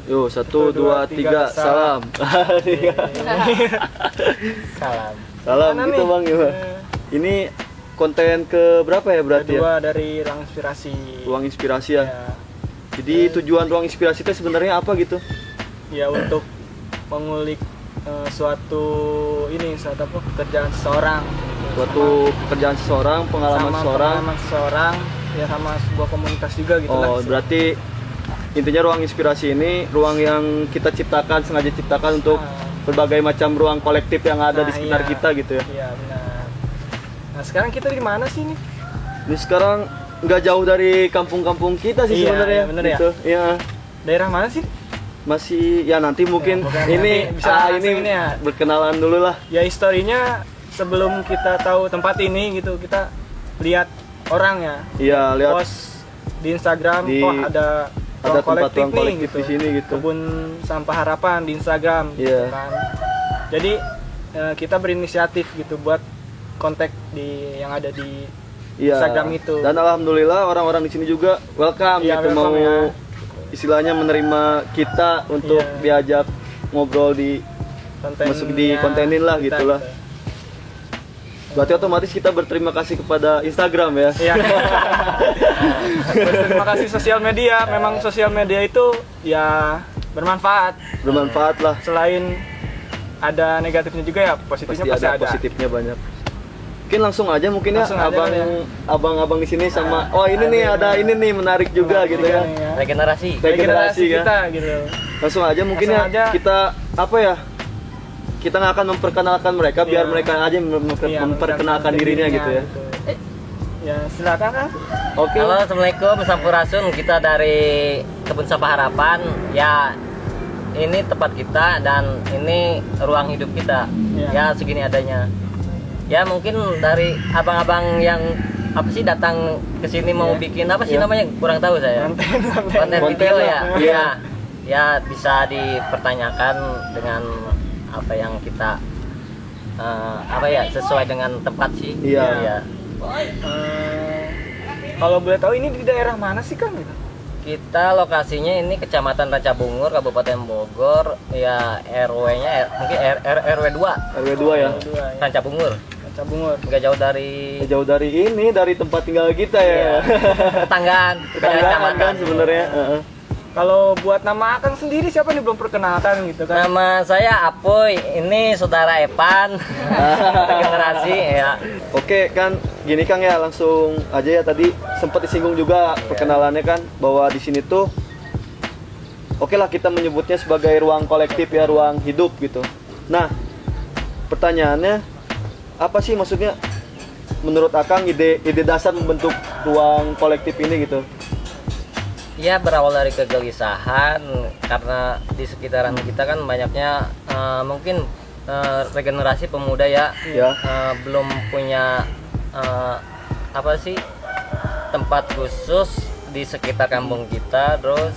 Yuk, 1, 2, 3, salam. Salam. Salam Mana gitu nih? Bang ya. Ini konten ke berapa ya berarti Kedua ya? dari Ruang Inspirasi. Ruang Inspirasi ya. Ya, Jadi tujuan Ruang Inspirasi itu sebenarnya apa gitu? ya untuk mengulik suatu apa pekerjaan seseorang. Suatu pekerjaan seseorang, pengalaman sama seseorang. pengalaman seseorang, ya sama sebuah komunitas juga gitu lah. Oh, berarti intinya Ruang Inspirasi ini ruang yang kita ciptakan, sengaja ciptakan untuk berbagai macam ruang kolektif yang ada di sekitar iya. kita gitu ya. Iya benar. Nah sekarang kita di mana sih nih? Ini sekarang nggak jauh dari kampung-kampung kita sih Iya, sebenarnya. iya, bener ya? gitu. Iya. Daerah mana sih? Masih ya nanti mungkin bukan ini nanti, bisa langsung ini ini ya. berkenalan dulu lah. Ya historinya sebelum kita tahu tempat ini gitu, kita lihat orang ya. Iya, lihat Post di Instagram, Di- ada ada ruang tempat ruang nih, kolektif di sini gitu. Kebun Sampah Harapan di Instagram gitu Iya. kan. Jadi kita berinisiatif gitu buat kontak yang ada di Iya. Instagram itu. Dan alhamdulillah orang-orang di sini juga welcome Iya, gitu, welcome mau ya. istilahnya menerima kita untuk Iya. diajak ngobrol di masuk di kontenin lah kita gitulah. Berarti otomatis kita berterima kasih kepada Instagram ya. Iya. Terima kasih sosial media. Memang sosial media itu ya bermanfaat. Bermanfaat lah. Selain ada negatifnya juga ya, positifnya Pasti pasti ada ada. positifnya banyak. Mungkin langsung aja mungkin Langsung ya aja abang ya. abang-abang di sini sama oh ini nih ada ini nih menarik juga gitu ya. Regenerasi. Regenerasi ya. kita gitu. Langsung aja mungkin Langsung ya aja. kita apa ya? Kita nggak akan memperkenalkan mereka biar Iya. mereka aja Iya, memperkenalkan dirinya gitu ya. Ya silakan kan. Oke. Halo, assalamualaikum, sampurasun. Kita dari Kebun Sampah Harapan. Ya, ini tempat kita dan ini ruang hidup kita. Iya. Ya, segini adanya. Ya, mungkin dari abang-abang yang apa sih datang ke sini mau Iya. bikin apa sih Iya. namanya? Kurang tahu saya. Konten Konten video lah. ya. Iya. Iya. Ya, bisa dipertanyakan dengan apa yang kita apa ya sesuai dengan tempat sih. Iya. Ya. Kalau boleh tahu ini di daerah mana sih Kang? Kita lokasinya ini Kecamatan Racabungur, Kabupaten Bogor, ya RW-nya mungkin RW 2, RW 2 ya. Dua ya. Racabungur. Bungur. Nggak jauh dari Jauh dari ini dari tempat tinggal kita ya. tetanggaan, beda Tetanggaan kecamatan. kan sebenarnya. Heeh. Kalau buat nama Akang sendiri siapa nih belum perkenalkan gitu kan? Nama saya Apoy, ini saudara Epan, regenerasi ya. Oke kan gini Kang ya langsung aja ya tadi sempat disinggung juga perkenalannya kan bahwa di sini tuh oke lah kita menyebutnya sebagai ruang kolektif ya ruang hidup gitu. Nah pertanyaannya apa sih maksudnya menurut Akang ide dasar membentuk ruang kolektif ini gitu? Ya berawal dari kegelisahan karena di sekitaran kita kan banyaknya mungkin regenerasi pemuda ya, Ya. belum punya apa sih tempat khusus di sekitar kampung kita. Terus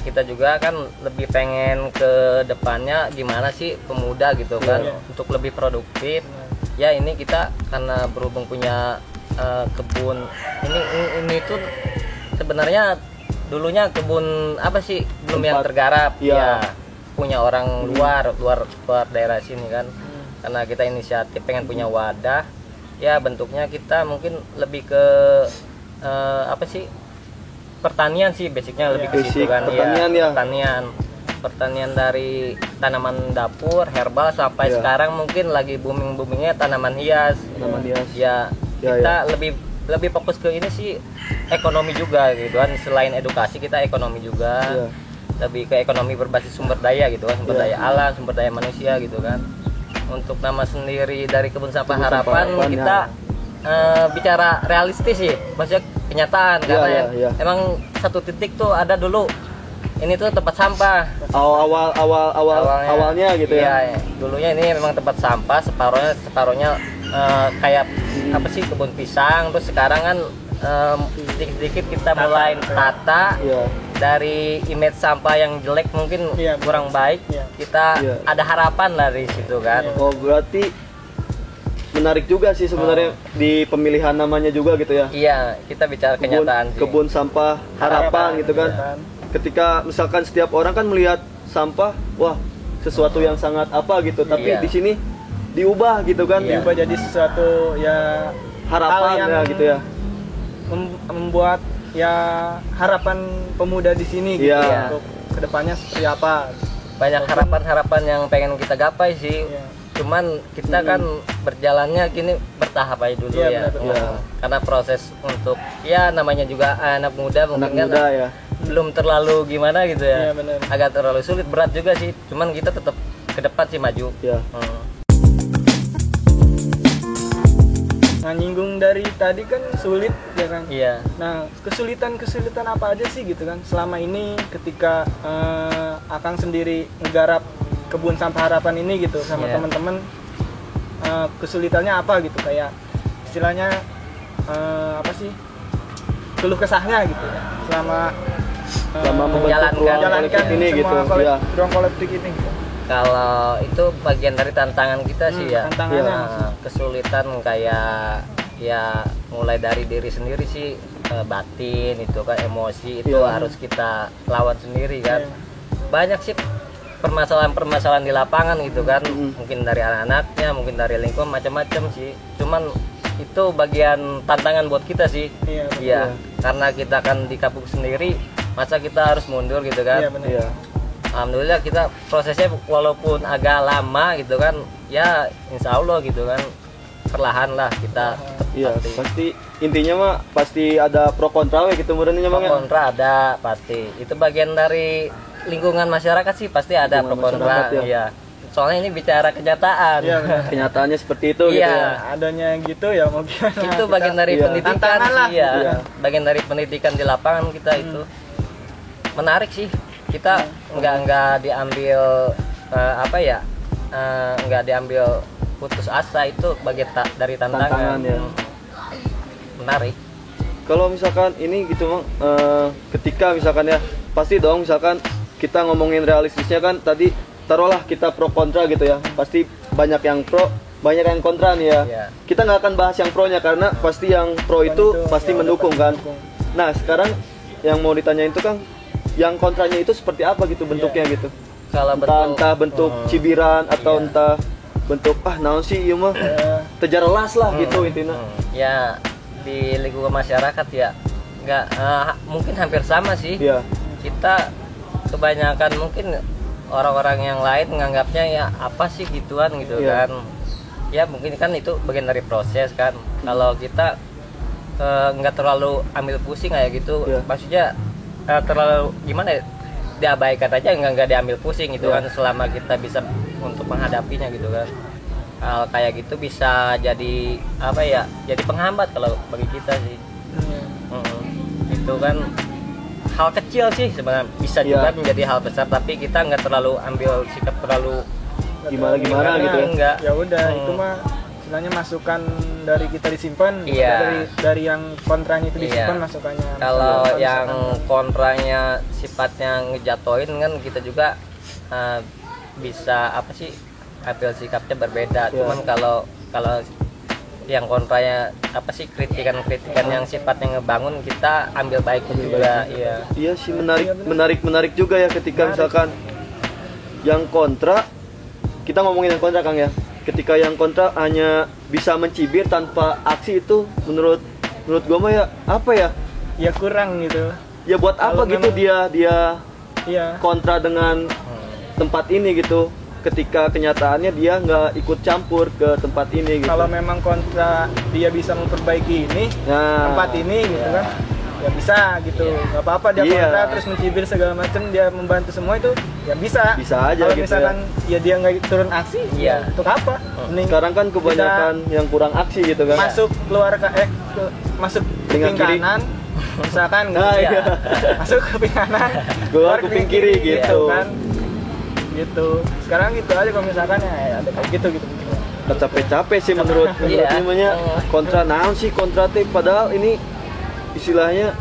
kita juga kan lebih pengen ke depannya gimana sih pemuda gitu kan untuk lebih produktif. Ya ini kita karena berhubung punya kebun ini tuh sebenarnya dulunya kebun apa sih belum yang Tempat, tergarap iya. ya punya orang luar daerah sini kan. Karena kita inisiatif pengen punya wadah ya bentuknya kita mungkin lebih ke apa sih pertanian sih basicnya lebih ke situ Basic kan pertanian ya. pertanian dari tanaman dapur herbal sampai Ya. sekarang mungkin lagi boomingnya tanaman hias. Tanaman hias. Ya, Ya, kita lebih fokus ke ini sih ekonomi juga gitu kan. Selain edukasi kita ekonomi juga. Ya. Lebih ke ekonomi berbasis sumber daya gitu kan, sumber Ya. daya alam, sumber daya manusia gitu kan. Untuk nama sendiri dari Kebun Sampah Kebun Sampah Harapan Harapan, kita bicara realistis sih, maksudnya kenyataan karena ya, ya. emang satu titik tuh ada dulu ini tuh tempat sampah. Awalnya gitu ya. Iya, dulunya ini memang tempat sampah, separohnya kayak apa sih kebun pisang. Terus sekarang kan sedikit-sedikit kita mulai tata Iya. dari image sampah yang jelek mungkin Iya, kurang baik. Iya. Kita Iya. ada harapan dari situ kan. Oh berarti menarik juga sih sebenarnya di pemilihan namanya juga gitu ya. Iya, kita bicara kenyataan sih. Kebun sampah harapan gitu kan. ketika misalkan setiap orang kan melihat sampah, wah sesuatu yang sangat apa gitu, tapi Iya. di sini diubah gitu kan, Iya. Diubah jadi sesuatu ya harapan hal yang ya gitu ya. membuat ya harapan pemuda di sini gitu Iya. untuk kedepannya seperti apa. Banyak harapan-harapan yang pengen kita gapai sih. Iya. Cuman kita kan berjalannya gini bertahap aja dulu Iya, ya. benar-benar. Iya. Karena proses untuk ya namanya juga anak muda Anak mungkin muda kan ya. belum terlalu gimana gitu ya. Iya, benar. Agak terlalu sulit, berat juga sih. Cuman kita tetap ke depan sih maju. Ya. Nah, nyinggung dari tadi kan sulit ya kan. Iya. Nah, kesulitan apa aja sih gitu kan selama ini ketika Akang sendiri ngegarap kebun sampah harapan ini gitu sama Iya. teman-teman, kesulitannya apa gitu, kayak istilahnya apa sih, keluh kesahnya gitu ya selama Selama membentuk menjalankan ruang menjalankan kolektif ini gitu. Ya. ruang kolektif ini gitu. Kalau itu bagian dari tantangan kita sih ya. Tantangannya Nah, kesulitan kayak ya mulai dari diri sendiri sih, batin itu kan, emosi itu Iya. harus kita lawan sendiri kan. Iya. Banyak sih permasalahan-permasalahan di lapangan gitu kan. Mm-mm. Mungkin dari anak-anaknya, mungkin dari lingkungan, macam-macam sih. Cuman itu bagian tantangan buat kita sih. Iya, betul. Iya, karena kita kan di kampung sendiri, masa kita harus mundur gitu kan. Iya, benar. Iya. Alhamdulillah kita prosesnya walaupun agak lama gitu kan, ya insya Allah gitu kan, perlahan lah kita Iya, pasti. pasti intinya mah pasti ada pro kontra we gitu meureunnya Bang ya. Kontra ada pasti, itu bagian dari lingkungan masyarakat sih, pasti ada pro Lingkungan kontra. masyarakat, ya. Iya, soalnya ini bicara kenyataan. Iya, benar. Kenyataannya seperti itu gitu Iya. ya. Adanya gitu ya mau gimana. Itu Kita- bagian dari Iya. pendidikan Tantangan lah. sih, ya. Iya. Bagian dari pendidikan di lapangan kita itu menarik sih. Kita nggak diambil apa ya, nggak diambil putus asa, itu bagian dari tantangan. Tantangan, ya. Menarik. Kalau misalkan ini gitu Bang, ketika misalkan ya pasti dong misalkan kita ngomongin realistisnya kan tadi taruhlah kita pro kontra gitu ya. Pasti banyak yang pro, banyak yang kontra nih ya. Iya. Kita nggak akan bahas yang pro-nya karena pasti yang pro itu pasti ya, mendukung udah kan. pasti mendukung. Nah, sekarang yang mau ditanyain itu Kang, yang kontranya itu seperti apa gitu bentuknya gitu. Kalau Entah bentuk cibiran atau Iya. entah bentuk naon sih ieu mah tejarelas lah gitu intinya. ya di lingkungan masyarakat ya nggak, mungkin hampir sama sih. Iya. Kita kebanyakan mungkin orang-orang yang lain menganggapnya ya apa sih gituan gitu Iya. kan. Ya mungkin kan itu bagian dari proses kan. Kalau kita nggak terlalu ambil pusing kayak gitu, Iya. maksudnya terlalu gimana ya, diabaikan aja, nggak diambil pusing gitu Iya. kan, selama kita bisa untuk menghadapinya gitu kan. Hal kayak gitu bisa jadi apa ya, jadi penghambat kalau bagi kita sih. Iya. Itu kan hal kecil sih sebenarnya, bisa Iya. juga menjadi hal besar, tapi kita nggak terlalu ambil sikap terlalu Gimana gitu ya. enggak. Ya udah, itu mah istilahnya masukan dari kita disimpan, Iya. dari yang kontranya itu disimpan Iya. masukannya. Kalau Misalkan- yang kontranya sifatnya ngejatoin kan, kita juga bisa apa sih, ambil sikapnya berbeda. Iya. Cuman kalau yang kontranya apa sih, kritikan yang sifatnya ngebangun, kita ambil baik juga. Iya. Iya sih, menarik juga ya ketika misalkan yang kontra, kita ngomongin yang kontra Kang ya. Ketika yang kontra hanya bisa mencibir tanpa aksi, itu menurut gua mah ya apa ya? Ya kurang gitu. Ya buat apa Kalau gitu memang- dia Iya. kontra dengan tempat ini gitu. Ketika kenyataannya dia nggak ikut campur ke tempat ini gitu. Kalau memang kontra dia bisa memperbaiki ini, Nah, tempat ini gitu kan, ya bisa gitu. Iya. Nggak apa-apa dia Iya. kontra terus mencibir segala macam, dia membantu semua itu, ya bisa. Bisa aja Kalau gitu misalkan ya dia nggak turun aksi, Iya. ya untuk apa? Mending sekarang kan kebanyakan yang kurang aksi gitu kan. masuk keluar masuk Dengan kuping kiri. kanan, misalkan Nah, gitu ya. iya. Masuk kuping kanan, Keluar kuping kiri gitu. kan. Gitu. Sekarang gitu aja kalau misalkan ya ada kayak gitu. Capek-capek sih menurut Iya. namanya kontra naon sih kontra teh, padahal ini istilahnya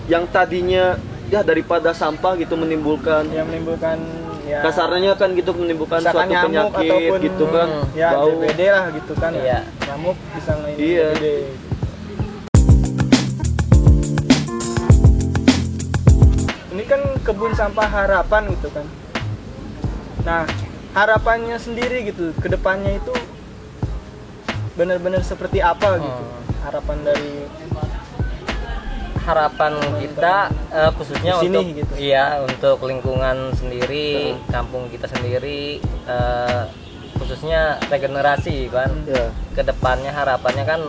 yang tadinya ya daripada sampah gitu menimbulkan Yang menimbulkan ya kasarnya kan gitu, menimbulkan misalkan suatu nyamuk penyakit ataupun gitu kan, ya bau. DBD lah gitu kan. Iya. Nyamuk bisa ngelain Iya. DBD. Ini ini kan kebun sampah harapan gitu kan. Nah, harapannya sendiri gitu ke depannya itu benar-benar seperti apa gitu. Harapan dari Harapan kita khususnya di sini untuk gitu. iya untuk lingkungan sendiri, kampung kita sendiri, khususnya regenerasi kan. Ya. Kedepannya harapannya kan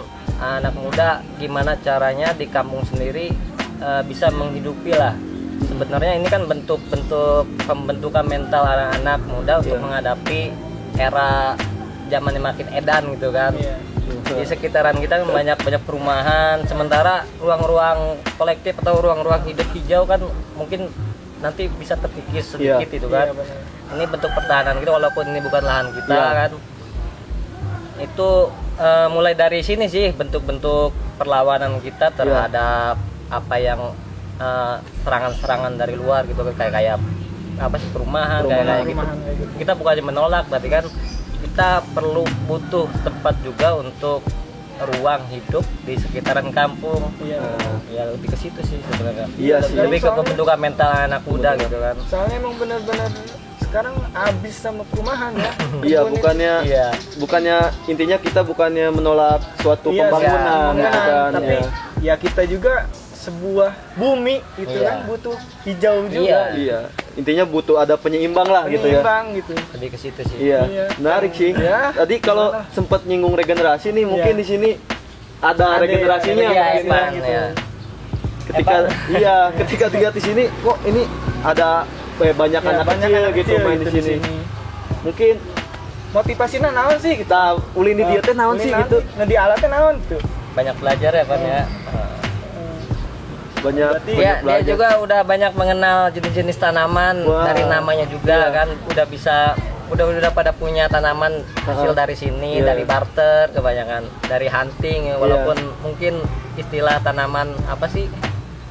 anak muda gimana caranya di kampung sendiri bisa menghidupi lah. Sebenarnya ini kan bentuk-bentuk pembentukan mental anak-anak muda untuk menghadapi era zamannya makin edan gitu kan. Iya. Di sekitaran kita kan banyak perumahan, sementara ruang-ruang kolektif atau ruang-ruang hidup hijau kan mungkin nanti bisa terkikis sedikit itu kan. Iya, benar. Ini bentuk pertahanan kita walaupun ini bukan lahan kita Iya. kan. Itu mulai dari sini sih bentuk-bentuk perlawanan kita terhadap apa yang serangan-serangan dari luar gitu kayak apa sih perumahan kayak gitu. Perumahan kayak gitu. Kita bukannya menolak, berarti kan kita butuh tempat juga untuk ruang hidup di sekitaran kampung. Iya. Ya lebih ke situ sih sebenarnya. Iya sih. Lebih ke pembentukan mental anak muda gitu kan. Soalnya emang benar-benar sekarang habis sama perumahan ya. Iya, Kebun Iya. bukannya intinya kita bukannya menolak suatu Iya, pembangunan iya, gitu kan. tapi Ya. ya kita juga sebuah bumi itu Iya. kan butuh hijau juga. Iya. Iya, intinya butuh ada penyeimbang lah gitu ya. Penyeimbang gitu. Lebih ke situ sih. Iya, Iya. menarik sih. Ya, Tadi kalau gimana? sempat nyinggung regenerasi nih, mungkin Iya. di sini ada regenerasinya Iya, mungkin Evan, ya. ya. Ketika iya, ketika dilihat di sini kok ini ada banyak Ya, anak banyak kecil anak gitu kecil main gitu di sini. Mungkin Motivasinya naon sih gitu. kita ulin di dia teh naon sih gitu. Nah, di alatnya naon tuh. Banyak belajar ya Pan ya. Banyak Berarti Dia banyak belajar. juga udah banyak mengenal jenis-jenis tanaman. Wah. Dari namanya juga Iya. kan udah bisa udah pada punya tanaman hasil dari sini, Iya. dari barter kebanyakan, dari hunting walaupun mungkin istilah tanaman apa sih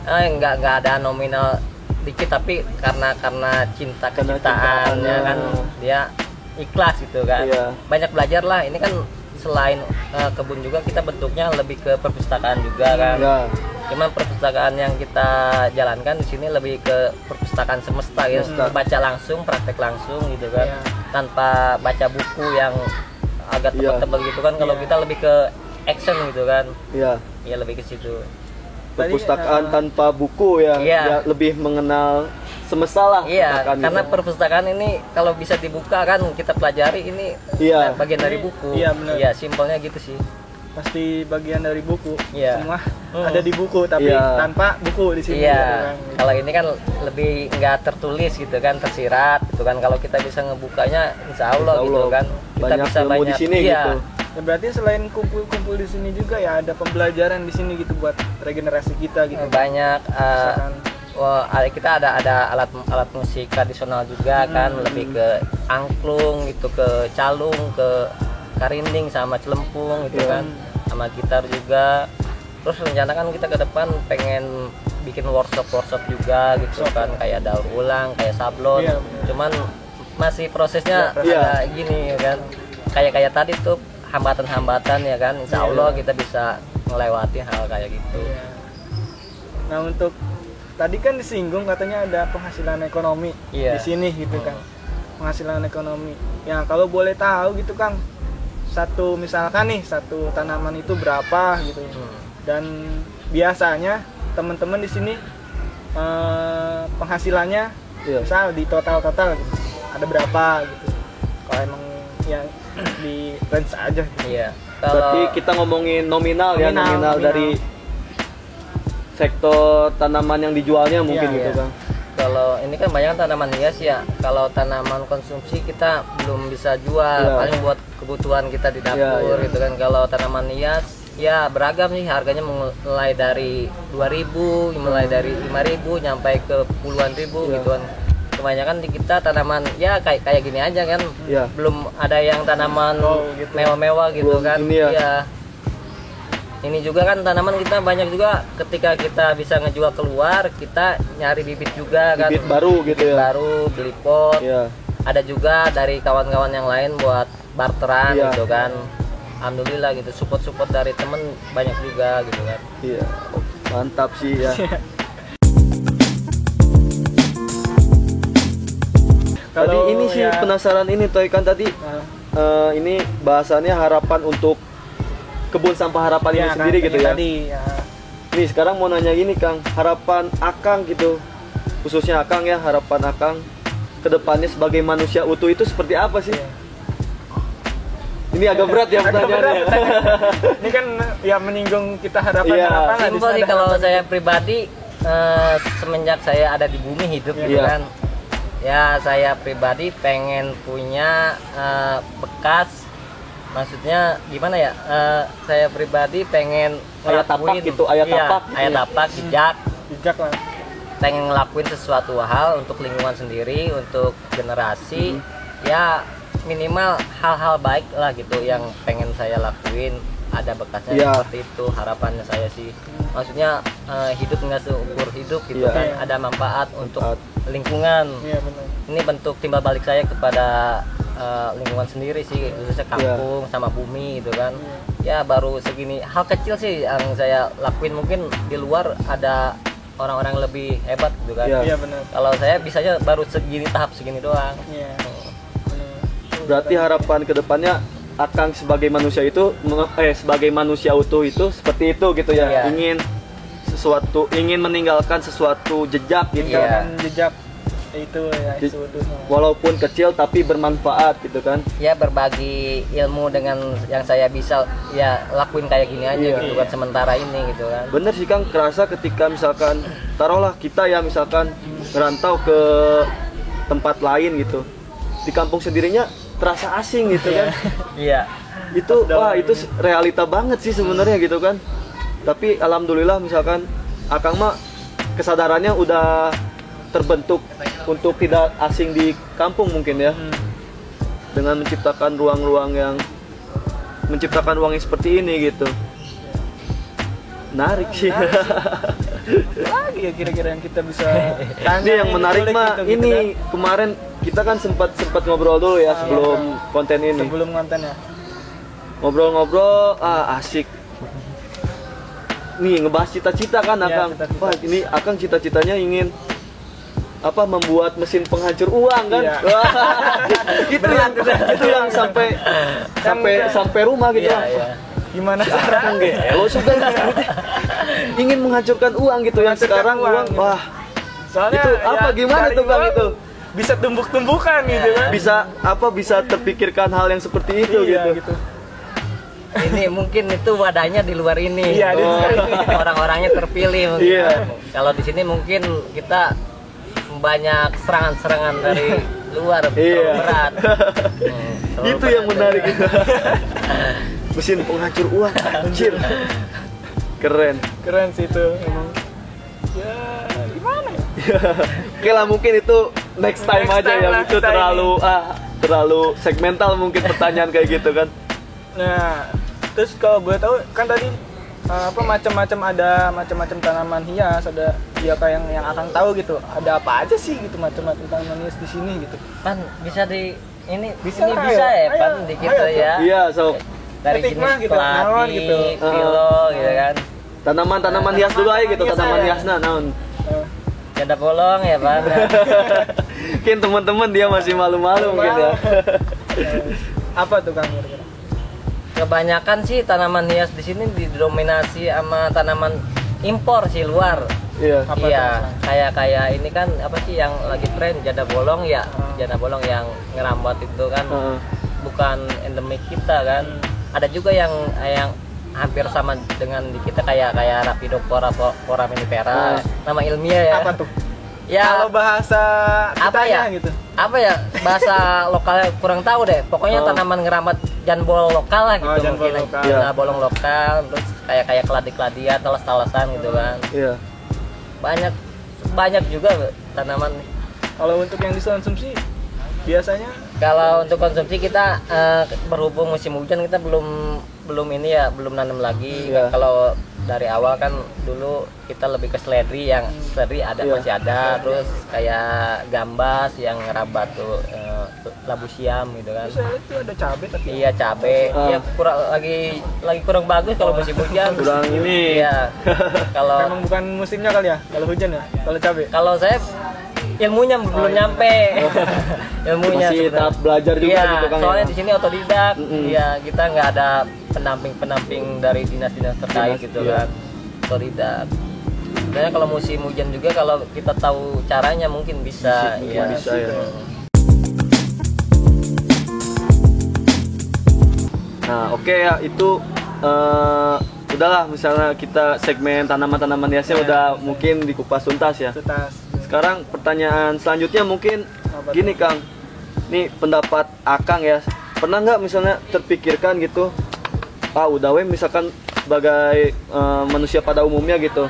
nggak ada nominal dikit, tapi karena cinta Karena kecintaan cinta, ya kan dia ikhlas gitu kan. Iya. Banyak belajar lah. Ini kan selain kebun juga kita bentuknya lebih ke perpustakaan juga kan. Ya. Cuman perpustakaan yang kita jalankan di sini lebih ke perpustakaan semesta ya, baca langsung, praktek langsung gitu kan, Iya. tanpa baca buku yang agak Iya. tebal-tebal gitu kan. Kalau Iya. kita lebih ke action gitu kan, Iya. ya lebih ke situ. Perpustakaan tanpa buku ya, Iya. ya lebih mengenal semesta lah. Iya, katakan karena gitu. perpustakaan ini kalau bisa dibuka kan kita pelajari ini Iya. bagian dari Ini- buku. iya, benar. Iya, simpelnya gitu sih. Pasti bagian dari buku. Iya. Semua ada di buku tapi Iya. tanpa buku di sini. Iya, gitu kan. kalau ini kan lebih nggak tertulis gitu kan, tersirat gitu kan. Kalau kita bisa ngebukanya, insya Allah, Insya gitu Allah. kan. Kita Banyak bisa ilmu di banyak. sini Iya, gitu. Ya, berarti selain kumpul-kumpul di sini juga ya ada pembelajaran di sini gitu buat regenerasi kita gitu. banyak. Misalkan, Kita ada alat musik tradisional juga kan, lebih ke angklung gitu, ke calung, ke karinding sama celempung gitu kan, sama gitar juga. Terus rencana kan kita ke depan pengen bikin workshop juga gitu kan, kayak daur ulang, kayak sablon. Iya, bener. Cuman masih prosesnya Iya. agak gini ya kan, kayak tadi tuh hambatan-hambatan ya kan. Insya Allah kita bisa melewati hal kayak gitu. iya. Nah, untuk tadi kan disinggung katanya ada penghasilan ekonomi Iya. di sini gitu kan. Penghasilan ekonomi. Ya, kalau boleh tahu gitu Kang. Misalkan nih satu tanaman itu berapa gitu. Dan biasanya teman-teman di sini penghasilannya Iya. misal di total gitu. Ada berapa gitu. Kalau emang yang di range aja gitu. Iya. Berarti Kalau kita ngomongin nominal ya, Nominal. dari sektor tanaman yang dijualnya mungkin Iya, gitu iya. kan. Kalau ini kan banyak tanaman hias ya. Kalau tanaman konsumsi kita belum bisa jual, Iya. paling buat kebutuhan kita di dapur Iya. gitu kan. Kalau tanaman hias ya beragam sih, harganya mulai dari 2.000, mulai dari 5.000 nyampe ke puluhan ribu Iya. gitu kan. Kebanyakan di kita tanaman ya kayak gini aja kan. Iya. Belum ada yang tanaman gitu. mewah-mewah gitu Belum kan. ini ya. Iya. Ini juga kan tanaman kita banyak juga, ketika kita bisa ngejual keluar, kita nyari bibit juga kan. Bibit baru gitu ya. Baru beli pot. Iya. Ada juga dari kawan-kawan yang lain buat barteran Iya. gitu kan. Alhamdulillah gitu, support dari temen banyak juga gitu kan. Iya. Mantap sih ya. Tadi Kalau ini sih ya- penasaran ini Toy kan tadi ini bahasannya harapan untuk kebun sampah harapan ini kan, sendiri gitu kayak ya. Tadi, ya. Nih sekarang mau nanya gini Kang, harapan Akang gitu, khususnya Akang ya, harapan Akang kedepannya sebagai manusia utuh itu seperti apa sih? Iya. Ini agak berat ya Agak berat pertanyaannya. pertanyaan. Ini kan ya menyinggung kita Iya. harapan-harapan lah. Simpel sih kalau saya pribadi, semenjak saya ada di bumi hidup gitu Iya. kan, ya saya pribadi pengen punya bekas, maksudnya gimana ya, saya pribadi pengen Ayat tapak ngelakuin- gitu, ayat iya, tapak gitu ayat ya. tapak, jejak, Jejak lah. pengen ngelakuin sesuatu hal untuk lingkungan sendiri, untuk generasi, ya minimal hal-hal baik lah gitu yang pengen saya lakuin, ada bekasnya Iya. seperti itu harapannya saya sih. Maksudnya hidup nggak seumur hidup gitu Iya. kan, ada manfaat untuk Manfaat. lingkungan. Iya benar. Ini bentuk timbal balik saya kepada lingkungan sendiri sih, khususnya kampung sama bumi gitu kan. Ya baru segini hal kecil sih yang saya lakuin, mungkin di luar ada orang-orang yang lebih hebat gitu kan. Iya. Iya benar. Kalau saya bisanya baru segini, tahap segini doang. Iya. Benar. Berarti harapan kedepannya Akang sebagai manusia itu sebagai manusia utuh itu seperti itu gitu ya. Iya. Ingin meninggalkan sesuatu jejak gitu. Iya. Dan jejak itu ya seutuhnya. Walaupun kecil tapi bermanfaat gitu kan. Ya berbagi ilmu dengan yang saya bisa ya lakuin kayak gini aja Iya. gitu kan sementara ini gitu kan. Bener sih Kang, kerasa ketika misalkan taruhlah kita ya misalkan merantau ke tempat lain gitu, di kampung sendirinya terasa asing gitu kan. Iya. Itu wah itu realita banget sih sebenarnya gitu kan. Tapi alhamdulillah misalkan Akang mah kesadarannya udah terbentuk untuk tidak asing di kampung mungkin ya, dengan menciptakan ruang-ruang yang seperti ini gitu. Menarik sih. Lagi ya kira-kira yang kita bisa tanya. Ini yang menarik boleh mah gitu, gitu ini kan. kemarin kita kan sempat ngobrol dulu ya sebelum konten ini. Sebelum konten ya. Ngobrol-ngobrol asik. Nih ngebahas cita-cita kan Iya, Akang. cita-cita. Wah, ini Akang cita-citanya ingin membuat mesin penghancur uang kan. Iya. Wah, itu yang sampai rumah gitu. Iya, iya. Gimana Akang lo suka ingin menghancurkan uang gitu yang Menghancurkan sekarang uang, uang gitu. wah Soalnya itu apa gimana dari tuh Bang uang itu? Bisa tumbuk-tumbukan gitu kan. Bisa terpikirkan hal yang seperti itu Iya, gitu. Ini mungkin itu wadahnya di luar ini. Iya, di luar ini. Orang-orangnya terpilih mungkin. Iya. Kalau di sini mungkin kita banyak serangan-serangan dari luar terlalu Iya. berat. Terlalu Itu yang berat. menarik itu. Mesin penghancur uang anjir. Keren. Keren sih itu emang. Ya, gimana ya? Oke lah mungkin itu next time Next aja time ya, lah itu kita terlalu segmental mungkin pertanyaan kayak gitu kan. Nah, terus kalau boleh tahu kan tadi macam-macam tanaman hias, ada ya kayak yang Akang tahu gitu. Ada apa aja sih gitu macam-macam tanaman hias di sini gitu. Pan bisa di ini Bisa, ini ayo. bisa ya Ayo, Pan di kita ayo, ya. Iya, so Dari Ketik jenis mah gitu, naon keladi, gitu. pilo gitu kan. tanaman hias dulu aja gitu, Tanaman tanaman hias hiasna naon. Eh, Janda bolong ya Pan. Mungkin teman-teman dia masih malu-malu mungkin ya. apa tuh Kang kira-kira? Kebanyakan sih tanaman hias di sini didominasi sama tanaman impor sih luar. Iya. Apa Iya, tuh? kayak ini kan apa sih yang lagi tren janda bolong ya, janda bolong yang ngerambat itu kan Heeh. bukan endemik kita kan. Ada juga yang hampir sama dengan di kita kayak Rhapidopora foraminifera. Nama ilmiah ya. Apa tuh? Ya Kalau bahasa apa kitanya ya? gitu. Apa ya bahasa lokalnya kurang tahu deh. Pokoknya Oh. tanaman ngerambat janbol lokal lah gitu Oh, janbol mungkin. lokal. Janda bolong lokal, terus kayak keladi-keladian, talas-talasan gitu kan. Iya. Banyak juga tanaman. Kalau untuk yang dikonsumsi biasanya Kalau untuk konsumsi kita berhubung musim hujan kita belum nanam lagi. Iya. Kalau dari awal kan dulu kita lebih ke seledri yang seledri ada Iya. masih ada, terus kayak gambas yang ngerabat tuh labu siam gitu kan. saya lihat tuh ada cabai tapi Iya cabe, Ah. ya lagi kurang bagus kalau musim hujan. Kurang ini. Iya. Kalau memang bukan musimnya kali ya kalau hujan ya kalau cabai. kalau saya ilmunya belum nyampe. Ilmunya Masih sebenarnya. tahap belajar juga Iya, gitu, Kang, soalnya ya? di sini otodidak. Mm-mm. Iya, kita nggak ada pendamping dari dinas-dinas terkait Dinas, gitu iya. kan. Otodidak. Sebenarnya kalau musim hujan juga kalau kita tahu caranya mungkin bisa. Mungkin Iya. bisa, ya. Nah, oke ya, itu udahlah, misalnya kita segmen tanaman-tanaman hiasnya Iya. udah mungkin dikupas tuntas ya. Tuntas. Sekarang pertanyaan selanjutnya mungkin Apa gini Kang, nih pendapat Akang ya, pernah nggak misalnya terpikirkan gitu, udah we misalkan sebagai manusia pada umumnya gitu,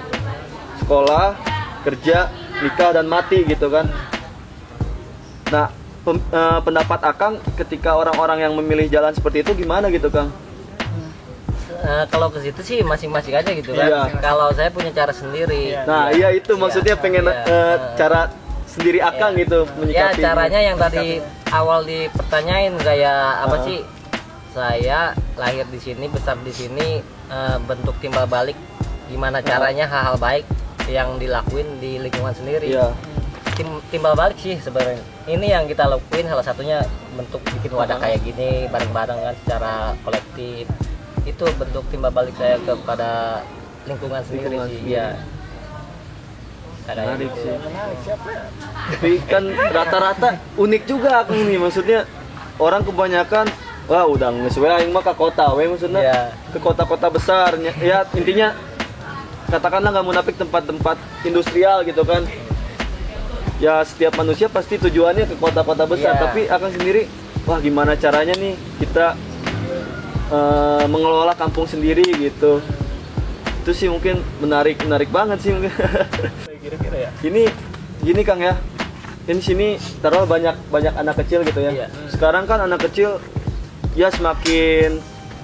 sekolah, kerja, nikah dan mati gitu kan. Nah, pendapat Akang ketika orang-orang yang memilih jalan seperti itu gimana gitu Kang? Kalau ke situ sih masing-masing aja gitu kan. Iya. Kalau saya punya cara sendiri. Iya. Nah, iya itu maksudnya pengen Iya. cara sendiri Akang gitu Ya menyikapi. caranya yang tadi awal dipertanyain kayak apa sih? Saya lahir di sini, besar di sini, bentuk timbal balik gimana caranya hal-hal baik yang dilakuin di lingkungan sendiri. Iya. Timbal balik sih sebenarnya. Ini yang kita lakuin salah satunya bentuk bikin wadah kayak gini bareng-bareng kan secara kolektif. Itu bentuk timbal balik saya kepada lingkungan sendiri Lingkungan sih. sendiri. Iya. Kayak Menarik gitu. sih. Menarik, siapa? Tapi kan rata-rata unik juga Akang nih, maksudnya orang kebanyakan wah udah ngesuai aing mah ke kota we maksudnya. Iya. Ke kota-kota besar ya, intinya katakanlah nggak munafik tempat-tempat industrial gitu kan. Ya setiap manusia pasti tujuannya ke kota-kota besar, Iya. tapi Akang sendiri wah gimana caranya nih kita mengelola kampung sendiri gitu. Itu sih mungkin menarik banget sih mungkin. Kira-kira ya. Gini Kang ya, ini sini taruh banyak anak kecil gitu ya. Iya. Sekarang kan anak kecil ya semakin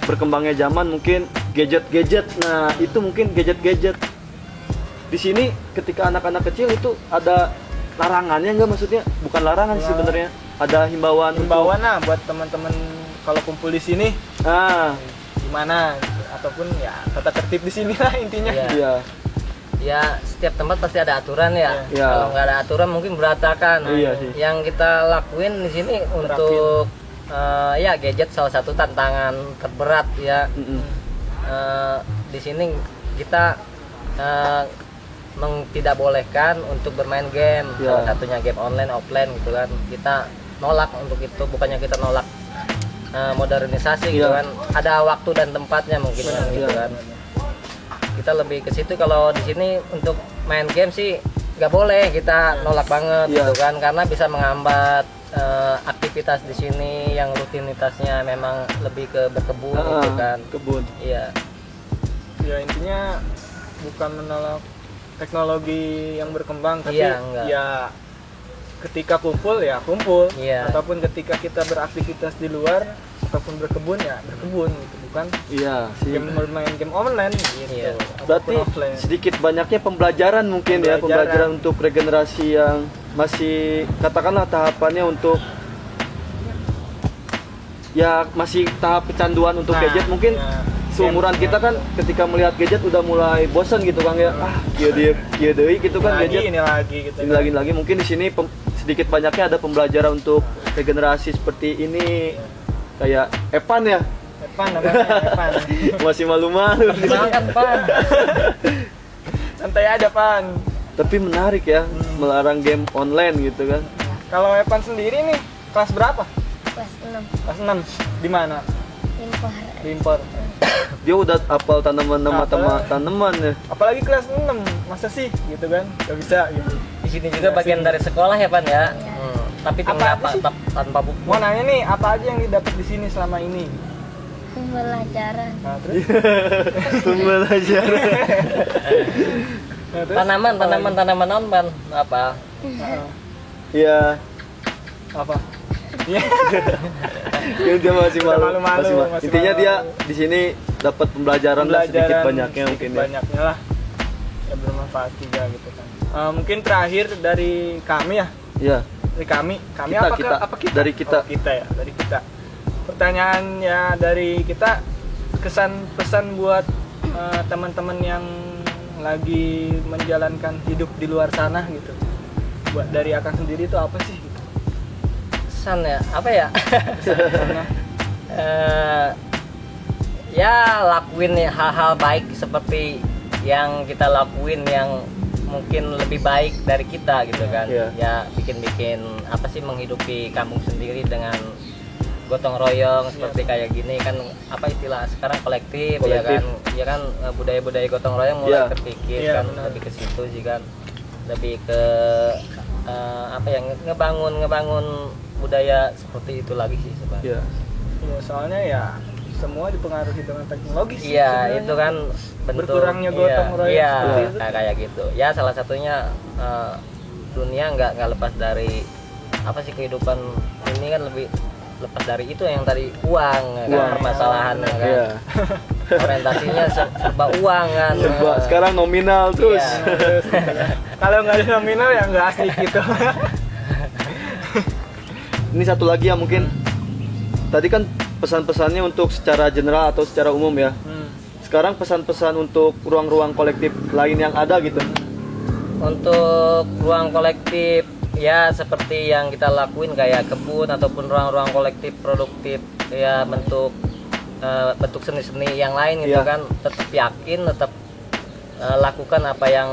berkembangnya zaman mungkin gadget. Nah itu mungkin gadget. Di sini ketika anak-anak kecil itu ada larangannya nggak, maksudnya bukan larangan sih sebenarnya, ada himbauan. Himbauan lah buat teman-teman kalau kumpul di sini gimana gitu. Ataupun ya tata tertib di sini lah intinya. Iya. Iya. Ya setiap tempat pasti ada aturan ya. Iya. Kalau nggak ada aturan mungkin berantakan. Iya sih. Yang kita lakuin di sini untuk ya gadget salah satu tantangan terberat ya. Mm-mm. Di sini kita tidak bolehkan untuk bermain game, Ya. salah satunya game online offline gitu kan. Kita nolak untuk itu, bukannya kita nolak modernisasi gitu Ya. kan. Ada waktu dan tempatnya mungkin Benar, gitu ya. kan. Kita lebih ke situ. Kalau di sini untuk main game sih nggak boleh, kita nolak banget Ya. gitu kan, karena bisa menghambat aktivitas di sini yang rutinitasnya memang lebih ke berkebun gitu kan. Kebun. Iya. Ya intinya bukan menolak teknologi yang berkembang, tapi Iya, enggak. ya ketika kumpul ya kumpul, Iya. ataupun ketika kita beraktivitas di luar ataupun berkebun ya berkebun gitu, bukan Iya sih. bermain game online gitu. Iya. Berarti Ataupun offline. sedikit banyaknya pembelajaran mungkin ya, pembelajaran untuk regenerasi yang masih katakanlah tahapannya untuk ya masih tahap kecanduan untuk Nah, gadget mungkin. ya. Seumuran kita kan ketika melihat gadget udah mulai bosan gitu Kang ya. Kieu deui gitu kan lagi, gadget. ini lagi gitu. Ini lagi mungkin di sini sedikit banyaknya ada pembelajaran untuk regenerasi seperti ini. Kayak Evan ya. Evan namanya Evan. Masih malu-malu. Makan Pan. Santai aja Pan. Tapi menarik ya, melarang game online gitu kan. Kalau Evan sendiri nih kelas berapa? Kelas 6 Kelas 6. Di mana? impor. Di Impor. Dia udah hafal tanaman-nama tanaman ya. Apalagi kelas 6. Masa sih gitu kan? Gak bisa gitu. Di sini juga bagian dari sekolah ya Pan ya. Tapi Apa tanpa aja sih? tanpa buku. Mau nanya nih, apa aja yang didapat di sini selama ini? Pembelajaran. Nah, terus? Pembelajaran. Nah, terus? Tanaman naon Pan? Apa? Iya. Apa? Iya. Dia masih malu. Malu-malu, masih Intinya malu. dia di sini dapat pembelajaran lah sedikit banyaknya sedikit mungkin ya. banyaknya lah. Ya bermanfaat juga gitu kan. Mungkin terakhir dari kami ya. Iya. Dari kami Kita. apa kita? Dari kita. Oh, kita ya, dari kita. Pertanyaannya dari kita, kesan pesan buat teman-teman yang lagi menjalankan hidup di luar sana gitu. buat dari akan sendiri itu apa sih gitu? Pesan ya, apa ya? Pesannya. Ya lakuin hal-hal baik seperti yang kita lakuin yang mungkin lebih baik dari kita gitu kan. Iya. Ya bikin-bikin apa sih, menghidupi kampung sendiri dengan gotong royong seperti kayak gini kan, apa istilah sekarang kolektif. Ya Kolektif. kan, ya kan budaya-budaya gotong royong mulai Iya. terpikir Iya, kan, benar. lebih ke situ sih kan, lebih ke apa ya, ngebangun budaya seperti itu lagi sih sebenarnya. Iya. Ya, soalnya ya semua dipengaruhi dengan teknologi sih Iya, sebenarnya. itu kan bentuk Berkurangnya gotong royong iya, seperti itu. kayak gitu. Ya salah satunya dunia nggak lepas dari apa sih, kehidupan ini kan lebih lepas dari itu yang tadi uang, kan, Uang. permasalahannya kan. Iya. Orientasinya serba uang kan. Serba sekarang nominal terus. Iya. Kalau nggak ada nominal ya nggak asik gitu. Ini satu lagi yang mungkin tadi kan pesan-pesannya untuk secara general atau secara umum ya. Sekarang pesan-pesan untuk ruang-ruang kolektif lain yang ada gitu. Untuk ruang kolektif ya seperti yang kita lakuin kayak kebun ataupun ruang-ruang kolektif produktif ya, bentuk seni-seni yang lain gitu Iya. kan, tetap yakin, tetap lakukan apa yang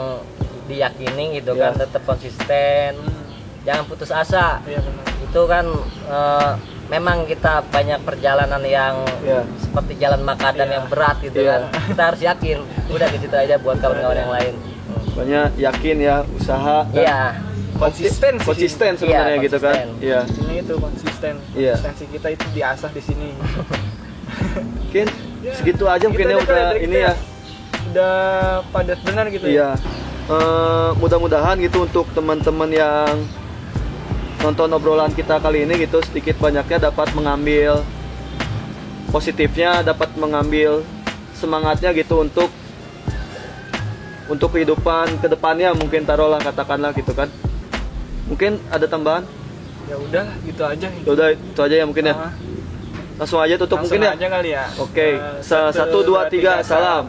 diyakini gitu Iya. kan, tetap konsisten, jangan putus asa. Iya benar. Itu kan memang kita banyak perjalanan yang Iya. seperti jalan makadam Iya. yang berat gitu Iya. kan, kita harus yakin, udah di situ aja buat kawan-kawan yang lain. Banyak yakin ya, usaha dan Iya. Konsisten sih. konsisten sebenarnya Iya, gitu kan. konsisten. Iya. Ini itu konsisten. Iya. Konsistensi kita itu diasah di sini. Mungkin segitu aja mungkin Gitu ya aja kali udah dari ini kita. ya. Udah padat benar gitu ya. Iya. Mudah-mudahan gitu untuk teman-teman yang nonton obrolan kita kali ini gitu, sedikit banyaknya dapat mengambil positifnya, dapat mengambil semangatnya gitu untuk kehidupan kedepannya, mungkin taruhlah katakanlah gitu kan. Mungkin ada tambahan? Ya udah gitu aja. Ya udah itu aja ya mungkin ya. Ah, Langsung aja tutup langsung mungkin ya. aja kali ya. Oke, Eh, 1, 2, 3, salam.